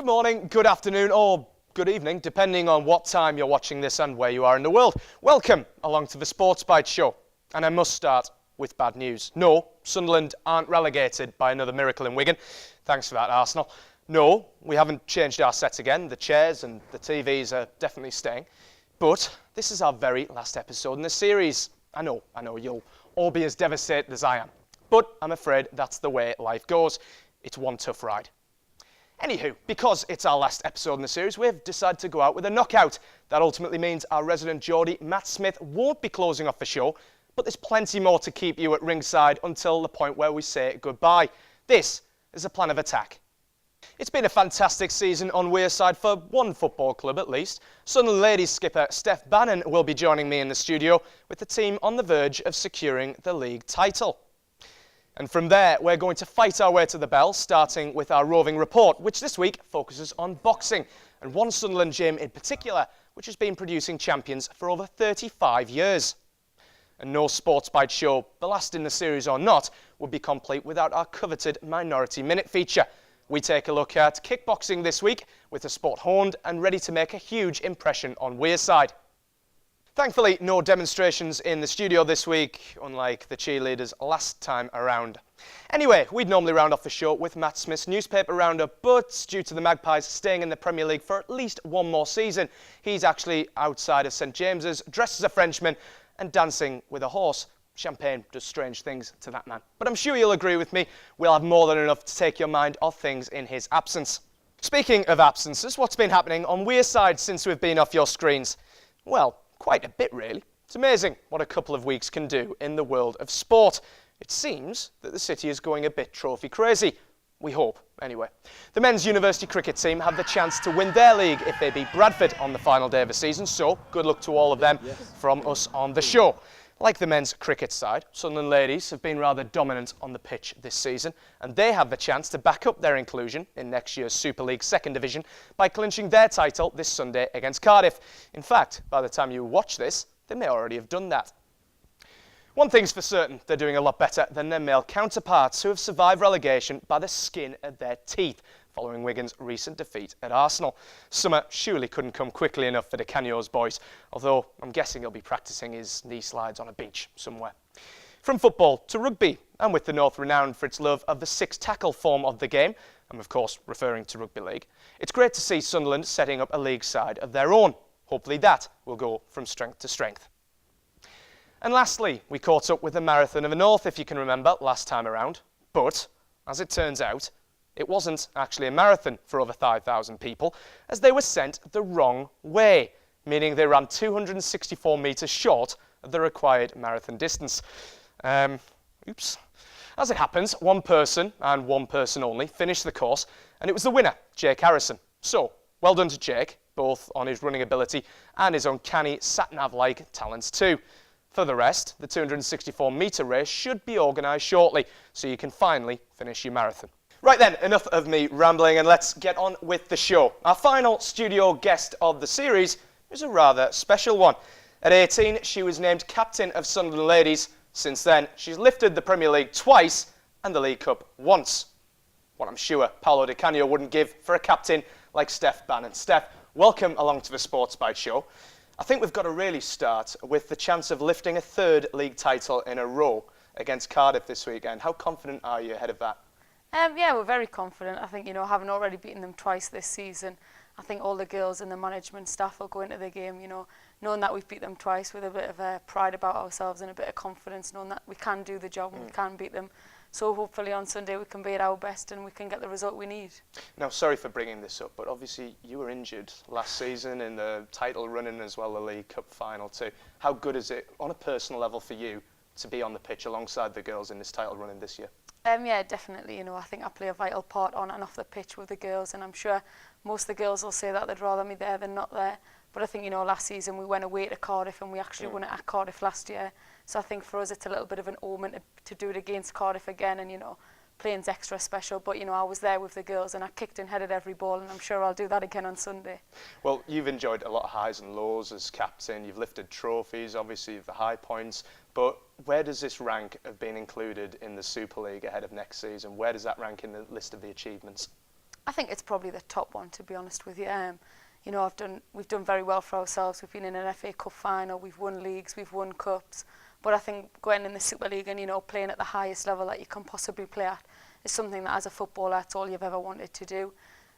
Good morning, good afternoon, or good evening, depending on what time you're watching this and where you are in the world. Welcome along to the SportsByte show. And I must start with bad news. No, Sunderland aren't relegated by another miracle in Wigan. Thanks for that, Arsenal. No, we haven't changed our sets again. The chairs and the TVs are definitely staying. But this is our very last episode in the series. I know, you'll all be as devastated as I am. But I'm afraid that's the way life goes. It's one tough ride. Anywho, because it's our last episode in the series, we've decided to go out with a knockout. That ultimately means our resident Geordie, Matt Smith, won't be closing off the show, but there's plenty more to keep you at ringside until the point where we say goodbye. This is a plan of attack. It's been a fantastic season on Wearside for one football club at least. Sunderland ladies skipper Steph Bannon will be joining me in the studio with the team on the verge of securing the league title. And from there, we're going to fight our way to the bell, starting with our roving report, which this week focuses on boxing, and one Sunderland gym in particular, which has been producing champions for over 35 years. And no SportsByte show, the last in the series or not, would be complete without our coveted Minority Minute feature. We take a look at kickboxing this week, with the sport honed and ready to make a huge impression on Wearside. Thankfully, no demonstrations in the studio this week, unlike the cheerleaders last time around. Anyway, we'd normally round off the show with Matt Smith's newspaper roundup, but due to the Magpies staying in the Premier League for at least one more season, he's actually outside of St James's, dressed as a Frenchman and dancing with a horse. Champagne does strange things to that man. But I'm sure you'll agree with me, we'll have more than enough to take your mind off things in his absence. Speaking of absences, what's been happening on Wearside since we've been off your screens? Well, quite a bit, really. It's amazing what a couple of weeks can do in the world of sport. It seems that the city is going a bit trophy crazy. We hope, anyway. The men's university cricket team have the chance to win their league if they beat Bradford on the final day of the season, so good luck to all of them from us on the show. Like the men's cricket side, Sunderland ladies have been rather dominant on the pitch this season, and they have the chance to back up their inclusion in next year's Super League Second Division by clinching their title this Sunday against Cardiff. In fact, by the time you watch this, they may already have done that. One thing's for certain, they're doing a lot better than their male counterparts who have survived relegation by the skin of their teeth, following Wigan's recent defeat at Arsenal. Summer surely couldn't come quickly enough for the Canio's boys, although I'm guessing he'll be practising his knee slides on a beach somewhere. From football to rugby, and with the North renowned for its love of the six-tackle form of the game, I'm of course referring to rugby league, it's great to see Sunderland setting up a league side of their own. Hopefully that will go from strength to strength. And lastly, we caught up with the Marathon of the North, if you can remember, last time around. But, as it turns out, it wasn't actually a marathon for over 5,000 people, as they were sent the wrong way, meaning they ran 264 metres short of the required marathon distance. Oops. As it happens, one person, and one person only, finished the course, and it was the winner, Jake Harrison. So, well done to Jake, both on his running ability and his uncanny sat-nav-like talents too. For the rest, the 264-metre race should be organised shortly, so you can finally finish your marathon. Right then, enough of me rambling and let's get on with the show. Our final studio guest of the series is a rather special one. At 18, she was named captain of Sunderland ladies. Since then, she's lifted the Premier League twice and the League Cup once. What I'm sure Paolo Di Canio wouldn't give for a captain like Steph Bannon. Steph, welcome along to the SportsByte show. I think we've got to really start with the chance of lifting a third league title in a row against Cardiff this weekend. How confident are you ahead of that? Yeah, we're very confident. I think, having already beaten them twice this season, I think all the girls and the management staff will go into the game, knowing that we've beat them twice with a bit of pride about ourselves and a bit of confidence, knowing that we can do the job and we can beat them. So hopefully on Sunday we can be at our best and we can get the result we need. Now, sorry for bringing this up, but obviously you were injured last season in the title running as well, the League Cup final too. How good is it on a personal level for you to be on the pitch alongside the girls in this title running this year? Yeah, definitely. I think I play a vital part on and off the pitch with the girls, and I'm sure most of the girls will say that they'd rather me there than not there. But I think, last season we went away to Cardiff and we actually won it at Cardiff last year. So I think for us it's a little bit of an omen to do it against Cardiff again, and, playing's extra special. But, I was there with the girls and I kicked and headed every ball, and I'm sure I'll do that again on Sunday. Well, you've enjoyed a lot of highs and lows as captain. You've lifted trophies, obviously the high points. But where does this rank of being included in the Super League ahead of next season? Where does that rank in the list of the achievements? I think it's probably the top one, to be honest with you. You know, we've done very well for ourselves. We've been in an FA Cup final, we've won leagues, we've won cups. But I think going in the Super League and, you know, playing at the highest level that you can possibly play at is something that as a footballer, that's all you've ever wanted to do.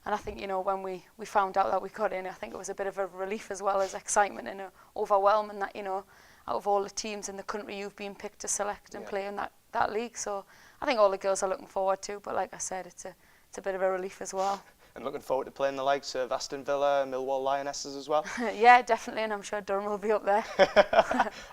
And I think, you know, when we found out that we got in, I think it was a bit of a relief as well as excitement and overwhelming that, you know, out of all the teams in the country, you've been picked to select and play in that league. So I think all the girls are looking forward to, but like I said, it's a bit of a relief as well. And looking forward to playing the likes of Aston Villa, Millwall Lionesses as well? Yeah, definitely, and I'm sure Durham will be up there.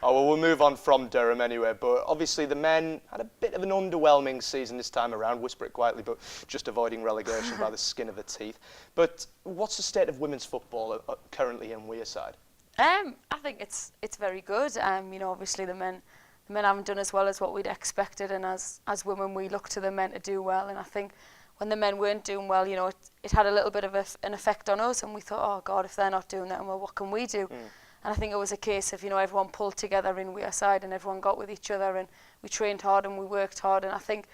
Oh, well, we'll move on from Durham anyway, but obviously the men had a bit of an underwhelming season this time around, whisper it quietly, but just avoiding relegation by the skin of the teeth. But what's the state of women's football currently in Wearside? I think it's very good. You know, obviously the men haven't done as well as what we'd expected, and as women we look to the men to do well, and I think when the men weren't doing well, you know, it had a little bit of an effect on us, and we thought, oh God, if they're not doing that, well, what can we do? And I think it was a case of, you know, everyone pulled together in Wearside and everyone got with each other and we trained hard and we worked hard, and I think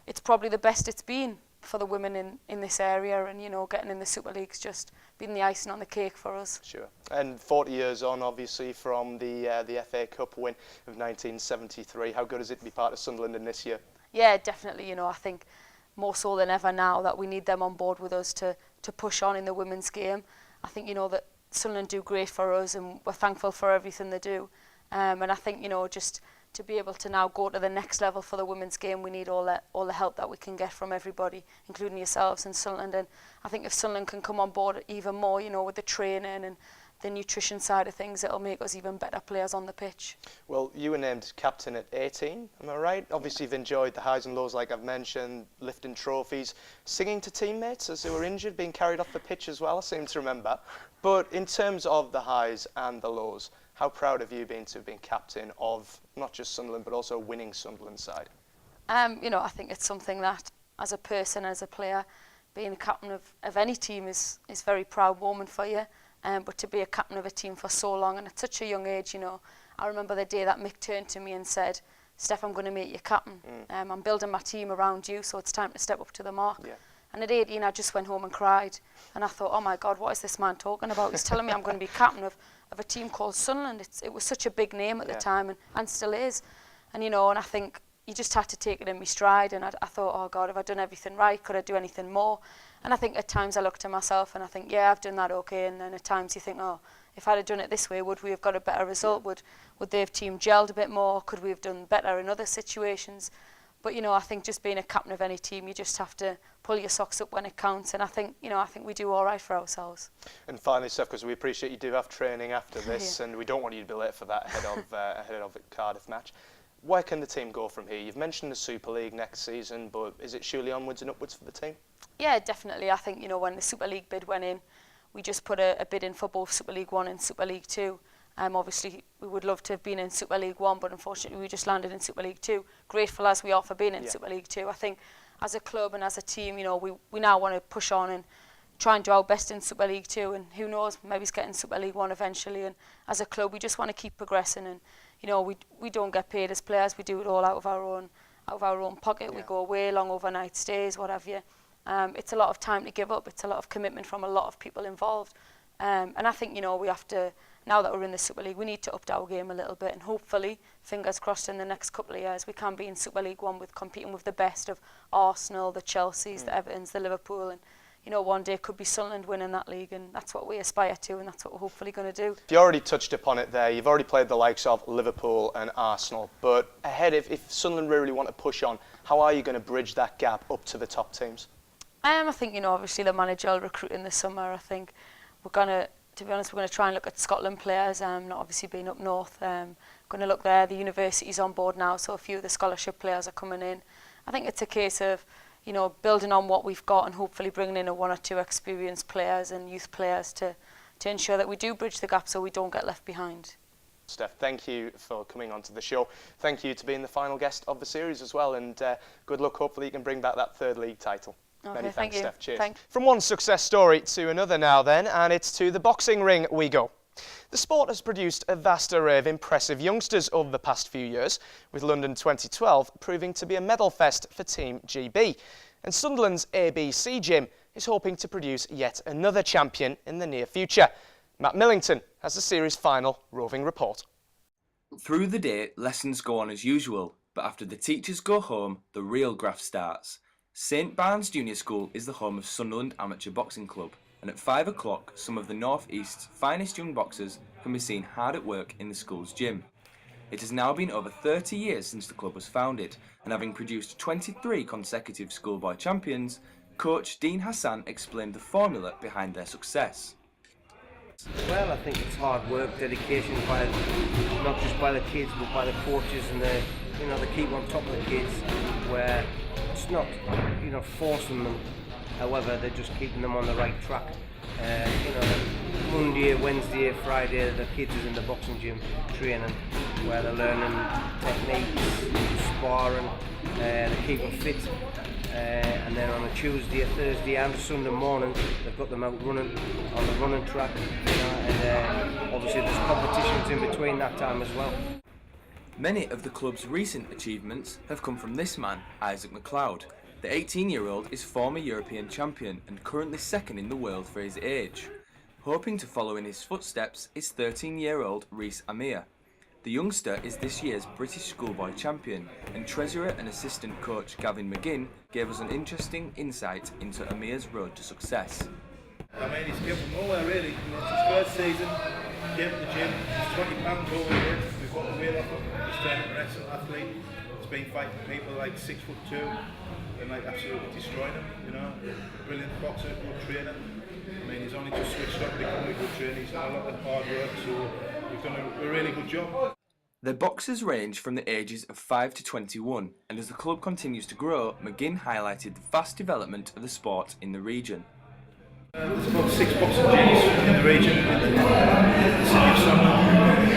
it's probably the best it's been for the women in this area, and, you know, getting in the Super League's just been the icing on the cake for us. Sure. And 40 years on, obviously, from the FA Cup win of 1973, how good is it to be part of Sunderland in this year? Yeah, definitely. You know, I think more so than ever now that we need them on board with us to push on in the women's game. I think, you know, that Sunderland do great for us and we're thankful for everything they do. And I think, you know, just to be able to now go to the next level for the women's game, we need all the help that we can get from everybody, including yourselves and Sunderland. And I think if Sunderland can come on board even more, you know, with the training and the nutrition side of things, it'll make us even better players on the pitch. Well, you were named captain at 18, am I right? Obviously you've enjoyed the highs and lows like I've mentioned, lifting trophies, singing to teammates as they were injured, being carried off the pitch as well, I seem to remember. But in terms of the highs and the lows, how proud have you been to have been captain of not just Sunderland but also winning Sunderland's side? You know, I think it's something that as a person, as a player, being a captain of any team is a very proud moment for you. But to be a captain of a team for so long and at such a young age, you know, I remember the day that Mick turned to me and said, Steph, I'm going to make you captain. I'm building my team around you, so it's time to step up to the mark. Yeah. And at 18, I just went home and cried. And I thought, oh my God, what is this man talking about? He's telling me I'm going to be captain of a team called Sunderland. It was such a big name at the time and still is. And, you know, and I think you just had to take it in my stride. And I thought, oh God, have I done everything right? Could I do anything more? And I think at times I looked at myself and I think, yeah, I've done that okay. And then at times you think, oh, if I'd have done it this way, would we have got a better result? Would they have team gelled a bit more? Could we have done better in other situations? But, you know, I think just being a captain of any team, you just have to pull your socks up when it counts. And I think, you know, I think we do all right for ourselves. And finally, Steph, because we appreciate you do have training after this and we don't want you to be late for that ahead of the Cardiff match. Where can the team go from here? You've mentioned the Super League next season, but is it surely onwards and upwards for the team? Yeah, definitely. I think, you know, when the Super League bid went in, we just put a bid in for both Super League 1 and Super League 2. Obviously, we would love to have been in Super League 1, but unfortunately we just landed in Super League 2. Grateful as we are for being in Super League 2. I think as a club and as a team, you know, we now want to push on and try and do our best in Super League 2, and who knows, maybe it's getting Super League 1 eventually. And as a club, we just want to keep progressing, and, you know, we don't get paid as players. We do it all out of our own pocket. Yeah. We go away, long overnight stays, what have you. It's a lot of time to give up. It's a lot of commitment from a lot of people involved. And I think, you know, we have to, now that we're in the Super League, we need to up our game a little bit, and hopefully, fingers crossed, in the next couple of years, we can be in Super League 1 with competing with the best of Arsenal, the Chelseas, the Evertons, the Liverpool, and, you know, one day could be Sunderland winning that league, and that's what we aspire to, and that's what we're hopefully going to do. You already touched upon it there. You've already played the likes of Liverpool and Arsenal, but ahead, if Sunderland really want to push on, how are you going to bridge that gap up to the top teams? I think, you know, obviously the manager will recruit in the summer. I think we're going to be honest, we're going to try and look at Scotland players, not obviously being up north. Going to look there. The university's on board now, so a few of the scholarship players are coming in. I think it's a case of, you know, building on what we've got and hopefully bringing in one or two experienced players and youth players to ensure that we do bridge the gap so we don't get left behind. Steph, thank you for coming onto the show. Thank you to being the final guest of the series as well, and good luck. Hopefully you can bring back that third league title. Okay, many thanks, Steph. Cheers. From one success story to another now then, and it's to the boxing ring we go. The sport has produced a vast array of impressive youngsters over the past few years, with London 2012 proving to be a medal fest for Team GB. And Sunderland's ABC gym is hoping to produce yet another champion in the near future. Matt Millington has the series' final roving report. Through the day, lessons go on as usual, but after the teachers go home, the real graft starts. St Barnes Junior School is the home of Sunderland Amateur Boxing Club, and at 5 o'clock, some of the North East's finest young boxers can be seen hard at work in the school's gym. It has now been over 30 years since the club was founded, and having produced 23 consecutive schoolboy champions, coach Dean Hassan explained the formula behind their success. Well, I think it's hard work, dedication by not just by the kids but by the coaches and they keep on top of the kids, where it's not forcing them, however they're just keeping them on the right track. Monday, Wednesday, Friday the kids are in the boxing gym training where they're learning techniques, sparring, they keep them fit. And then on a Tuesday, a Thursday and Sunday morning they've got them out running on the running track, and obviously there's competitions in between that time as well. Many of the club's recent achievements have come from this man, Isaac McLeod. The 18-year-old is former European champion and currently second in the world for his age. Hoping to follow in his footsteps is 13-year-old Reece Amir. The youngster is this year's British schoolboy champion, and treasurer and assistant coach Gavin McGinn gave us an interesting insight into Amir's road to success. I mean, he's come from nowhere really. It's his first season, came to the gym, he's 20 pounds overweight, we've got the weight off him, he's training an excellent athlete, he's been fighting people like 6'2" and like absolutely destroying them, brilliant boxer, good trainer. I mean, he's only just switched up to become a good trainer, he's done a lot of hard work, so we've done a really good job. Their boxers range from the ages of 5 to 21, and as the club continues to grow, McGinn highlighted the fast development of the sport in the region. There's about 6 boxing gyms in the region, in the City of Sunderland.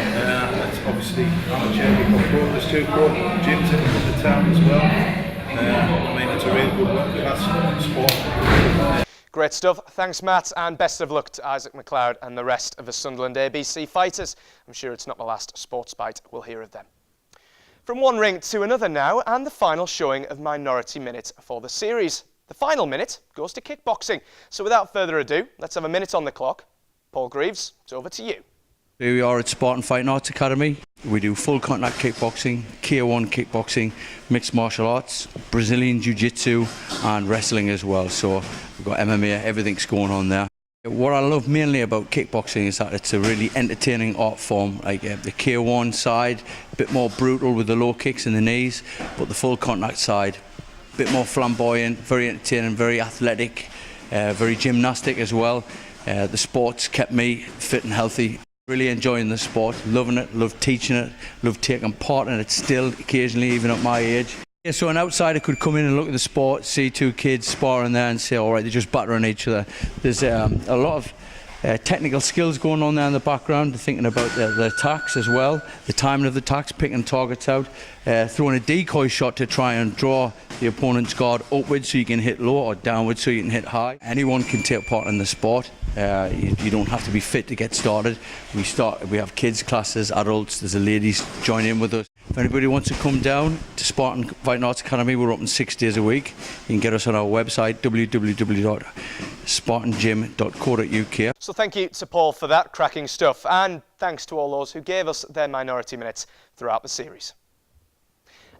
That's obviously amateur, we've got pro, there's 2 pro gyms in the town as well. I mean, it's a really good world-class sport. Great stuff. Thanks, Matt, and best of luck to Isaac McLeod and the rest of the Sunderland ABC fighters. I'm sure it's not the last SportsByte we'll hear of them. From one ring to another now, and the final showing of Minority Minute for the series. The final minute goes to kickboxing. So without further ado, let's have a minute on the clock. Paul Greaves, it's over to you. Here we are at Spartans Fighting Academy. We do full contact kickboxing, K1 kickboxing, mixed martial arts, Brazilian Jiu-Jitsu and wrestling as well. So we've got MMA, everything's going on there. What I love mainly about kickboxing is that it's a really entertaining art form. Like the K1 side, a bit more brutal with the low kicks and the knees, but the full contact side, a bit more flamboyant, very entertaining, very athletic, very gymnastic as well. The sport's kept me fit and healthy. Really enjoying the sport, loving it, love teaching it, love taking part in it still, occasionally even at my age. Yeah, so an outsider could come in and look at the sport, see 2 kids sparring there and say, all right, they're just battering each other. There's a lot of technical skills going on there in the background, thinking about the attacks as well, the timing of the attacks, picking targets out, throwing a decoy shot to try and draw the opponent's guard upwards so you can hit low or downwards so you can hit high. Anyone can take part in the sport. You don't have to be fit to get started. We have kids classes, adults, there's a ladies join in with us. If anybody wants to come down to Spartan Fighting Arts Academy, we're open 6 days a week. You can get us on our website, www.spartangym.co.uk. So thank you to Paul for that cracking stuff, and thanks to all those who gave us their minority minutes throughout the series.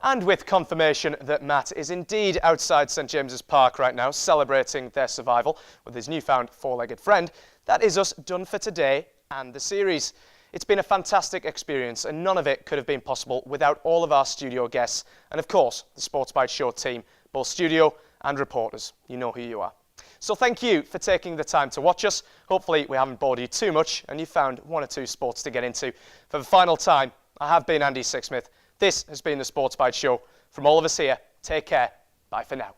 And with confirmation that Matt is indeed outside St James's Park right now, celebrating their survival with his newfound 4-legged friend, that is us done for today and the series. It's been a fantastic experience, and none of it could have been possible without all of our studio guests and, of course, the SportsByte Show team, both studio and reporters. You know who you are. So thank you for taking the time to watch us. Hopefully we haven't bored you too much and you found 1 or 2 sports to get into. For the final time, I have been Andy Sixsmith. This has been the SportsByte Show. From all of us here, take care. Bye for now.